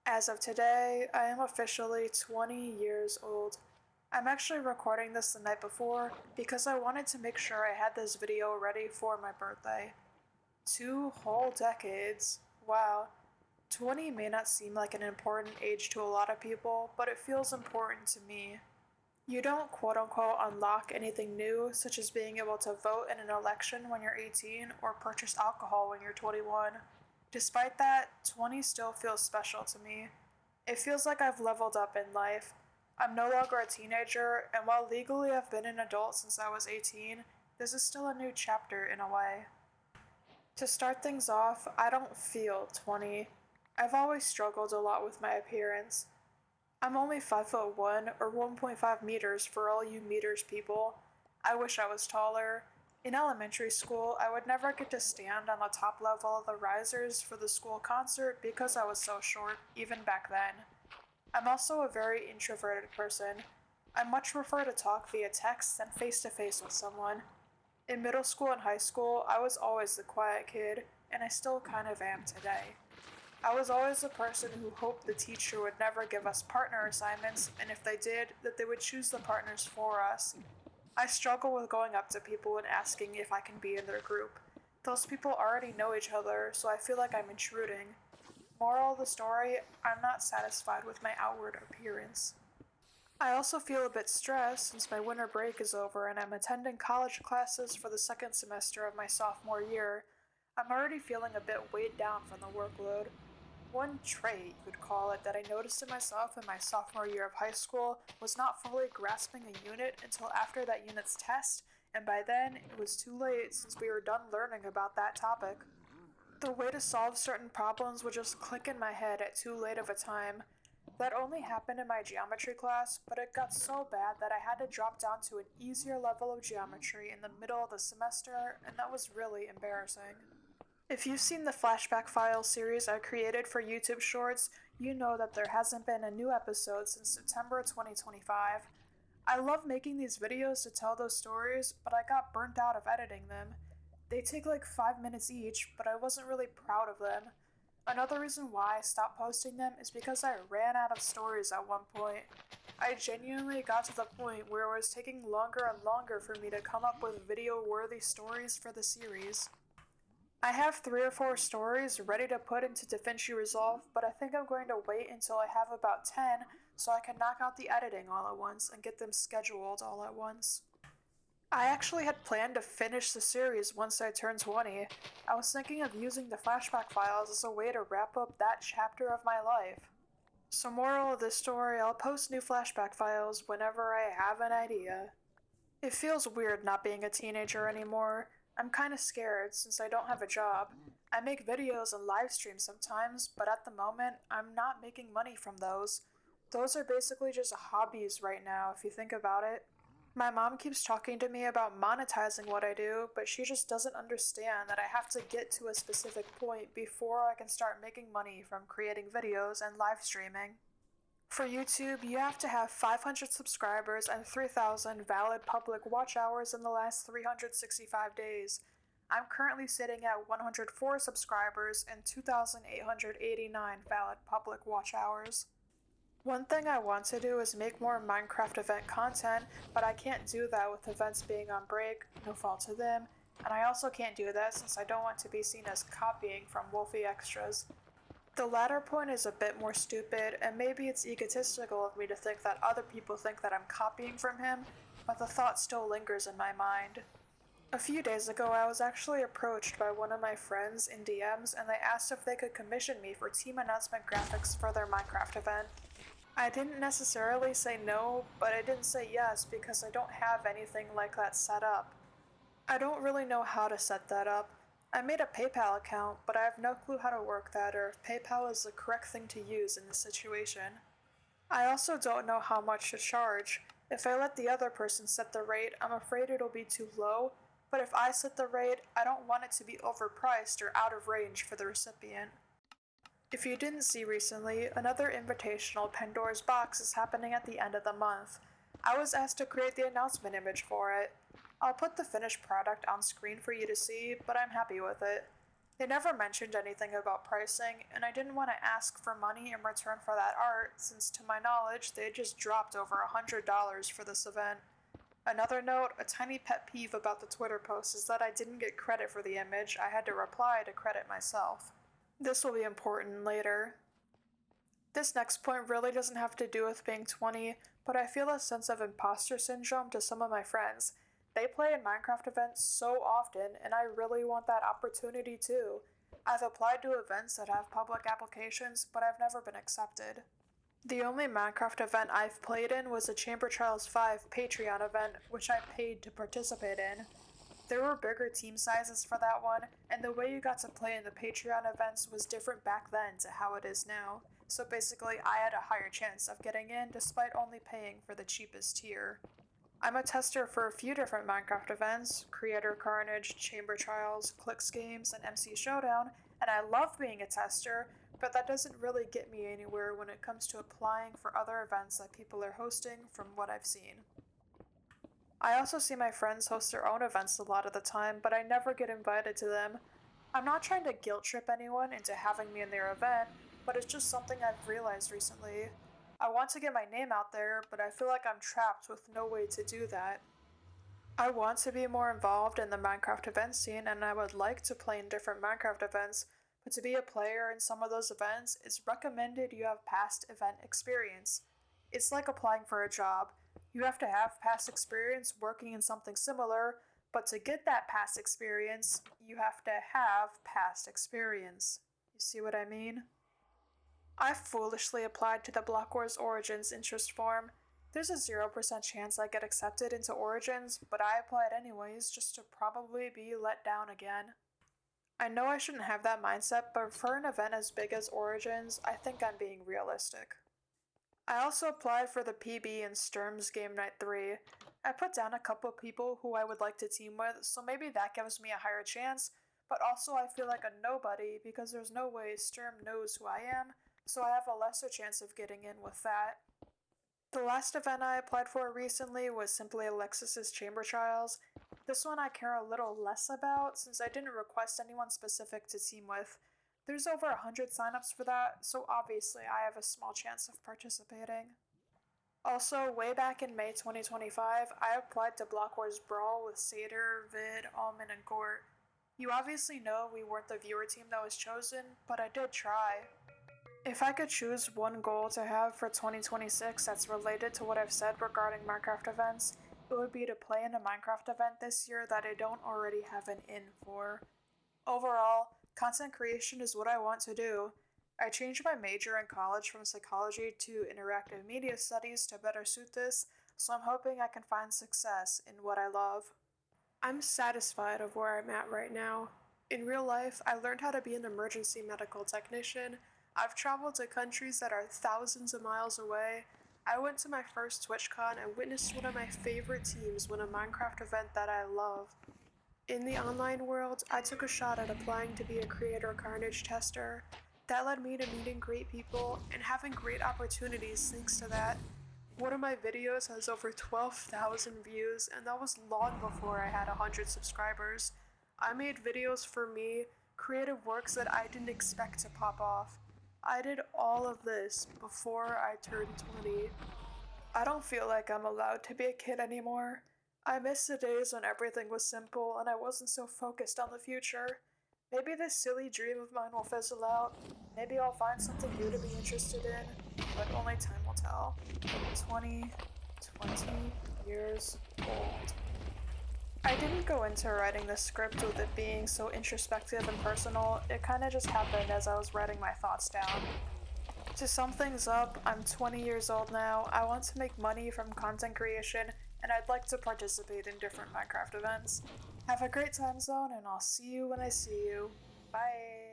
As of today, I am officially 20 years old. I'm actually recording this the night before because I wanted to make sure I had this video ready for my birthday. 2 whole decades. Wow. 20 may not seem like an important age to a lot of people, but it feels important to me. You don't quote unquote unlock anything new, such as being able to vote in an election when you're 18 or purchase alcohol when you're 21. Despite that, 20 still feels special to me. It feels like I've leveled up in life. I'm no longer a teenager, and while legally I've been an adult since I was 18, this is still a new chapter in a way. To start things off, I don't feel 20. I've always struggled a lot with my appearance. I'm only 5'1" or 1.5 meters for all you meters people. I wish I was taller. In elementary school, I would never get to stand on the top level of the risers for the school concert because I was so short, even back then. I'm also a very introverted person. I much prefer to talk via text than face to face with someone. In middle school and high school, I was always the quiet kid, and I still kind of am today. I was always the person who hoped the teacher would never give us partner assignments, and if they did, that they would choose the partners for us. I struggle with going up to people and asking if I can be in their group. Those people already know each other, so I feel like I'm intruding. Moral of the story, I'm not satisfied with my outward appearance. I also feel a bit stressed since my winter break is over and I'm attending college classes for the second semester of my sophomore year. I'm already feeling a bit weighed down from the workload. One trait, you could call it, that I noticed in myself in my sophomore year of high school was not fully grasping a unit until after that unit's test, and by then it was too late since we were done learning about that topic. The way to solve certain problems would just click in my head at too late of a time. That only happened in my geometry class, but it got so bad that I had to drop down to an easier level of geometry in the middle of the semester, and that was really embarrassing. If you've seen the Flashback Files series I created for YouTube Shorts, you know that there hasn't been a new episode since September 2025. I love making these videos to tell those stories, but I got burnt out of editing them. They take like 5 minutes each, but I wasn't really proud of them. Another reason why I stopped posting them is because I ran out of stories at one point. I genuinely got to the point where it was taking longer and longer for me to come up with video worthy stories for the series. I have 3 or 4 stories ready to put into DaVinci Resolve, but I think I'm going to wait until I have about 10 so I can knock out the editing all at once and get them scheduled all at once. I actually had planned to finish the series once I turned 20. I was thinking of using the flashback files as a way to wrap up that chapter of my life. So, moral of this story, I'll post new flashback files whenever I have an idea. It feels weird not being a teenager anymore. I'm kinda scared since I don't have a job. I make videos and live streams sometimes, but at the moment, I'm not making money from those. Those are basically just hobbies right now, if you think about it. My mom keeps talking to me about monetizing what I do, but she just doesn't understand that I have to get to a specific point before I can start making money from creating videos and live streaming. For YouTube, you have to have 500 subscribers and 3,000 valid public watch hours in the last 365 days. I'm currently sitting at 104 subscribers and 2,889 valid public watch hours. One thing I want to do is make more Minecraft event content, but I can't do that with events being on break, no fault to them, and I also can't do that since I don't want to be seen as copying from Wolfie Extras. The latter point is a bit more stupid, and maybe it's egotistical of me to think that other people think that I'm copying from him, but the thought still lingers in my mind. A few days ago, I was actually approached by one of my friends in DMs, and they asked if they could commission me for team announcement graphics for their Minecraft event. I didn't necessarily say no, but I didn't say yes because I don't have anything like that set up. I don't really know how to set that up. I made a PayPal account, but I have no clue how to work that or if PayPal is the correct thing to use in this situation. I also don't know how much to charge. If I let the other person set the rate, I'm afraid it'll be too low, but if I set the rate, I don't want it to be overpriced or out of range for the recipient. If you didn't see recently, another invitational Pandora's Box is happening at the end of the month. I was asked to create the announcement image for it. I'll put the finished product on screen for you to see, but I'm happy with it. They never mentioned anything about pricing, and I didn't want to ask for money in return for that art, since to my knowledge they just dropped over $100 for this event. Another note, a tiny pet peeve about the Twitter post is that I didn't get credit for the image, I had to reply to credit myself. This will be important later. This next point really doesn't have to do with being 20, but I feel a sense of imposter syndrome to some of my friends. They play in Minecraft events so often, and I really want that opportunity too. I've applied to events that have public applications, but I've never been accepted. The only Minecraft event I've played in was the Chamber Trials 5 Patreon event, which I paid to participate in. There were bigger team sizes for that one, and the way you got to play in the Patreon events was different back then to how it is now. So basically, I had a higher chance of getting in despite only paying for the cheapest tier. I'm a tester for a few different Minecraft events: Creator Carnage, Chamber Trials, Clicks Games, and MC Showdown, and I love being a tester, but that doesn't really get me anywhere when it comes to applying for other events that people are hosting from what I've seen. I also see my friends host their own events a lot of the time, but I never get invited to them. I'm not trying to guilt trip anyone into having me in their event, but it's just something I've realized recently. I want to get my name out there, but I feel like I'm trapped with no way to do that. I want to be more involved in the Minecraft event scene and I would like to play in different Minecraft events, but to be a player in some of those events, it's recommended you have past event experience. It's like applying for a job. You have to have past experience working in something similar, but to get that past experience, you have to have past experience. You see what I mean? I foolishly applied to the Block Wars Origins interest form. There's a 0% chance I get accepted into Origins, but I applied anyways just to probably be let down again. I know I shouldn't have that mindset, but for an event as big as Origins, I think I'm being realistic. I also applied for the PB in Sturm's Game Night 3. I put down a couple people who I would like to team with, so maybe that gives me a higher chance, but also I feel like a nobody because there's no way Sturm knows who I am, so I have a lesser chance of getting in with that. The last event I applied for recently was simply Alexis's Chamber Trials. This one I care a little less about since I didn't request anyone specific to team with. There's over 100 signups for that, so obviously I have a small chance of participating. Also, way back in May 2025, I applied to Block Wars Brawl with Satyr, Vid, Almond, and Gort. You obviously know we weren't the viewer team that was chosen, but I did try. If I could choose one goal to have for 2026 that's related to what I've said regarding Minecraft events, it would be to play in a Minecraft event this year that I don't already have an in for. Overall, content creation is what I want to do. I changed my major in college from psychology to interactive media studies to better suit this, so I'm hoping I can find success in what I love. I'm satisfied of where I'm at right now. In real life, I learned how to be an emergency medical technician. I've traveled to countries that are thousands of miles away. I went to my first TwitchCon and witnessed one of my favorite teams win a Minecraft event that I love. In the online world, I took a shot at applying to be a Creator Carnage tester. That led me to meeting great people and having great opportunities thanks to that. One of my videos has over 12,000 views, and that was long before I had 100 subscribers. I made videos for me, creative works that I didn't expect to pop off. I did all of this before I turned 20. I don't feel like I'm allowed to be a kid anymore. I miss the days when everything was simple and I wasn't so focused on the future. Maybe this silly dream of mine will fizzle out. Maybe I'll find something new to be interested in, but only time will tell. 20 years old. I didn't go into writing this script with it being so introspective and personal. It kinda just happened as I was writing my thoughts down. To sum things up, I'm 20 years old now, I want to make money from content creation, and I'd like to participate in different Minecraft events. Have a great time zone, and I'll see you when I see you. Bye!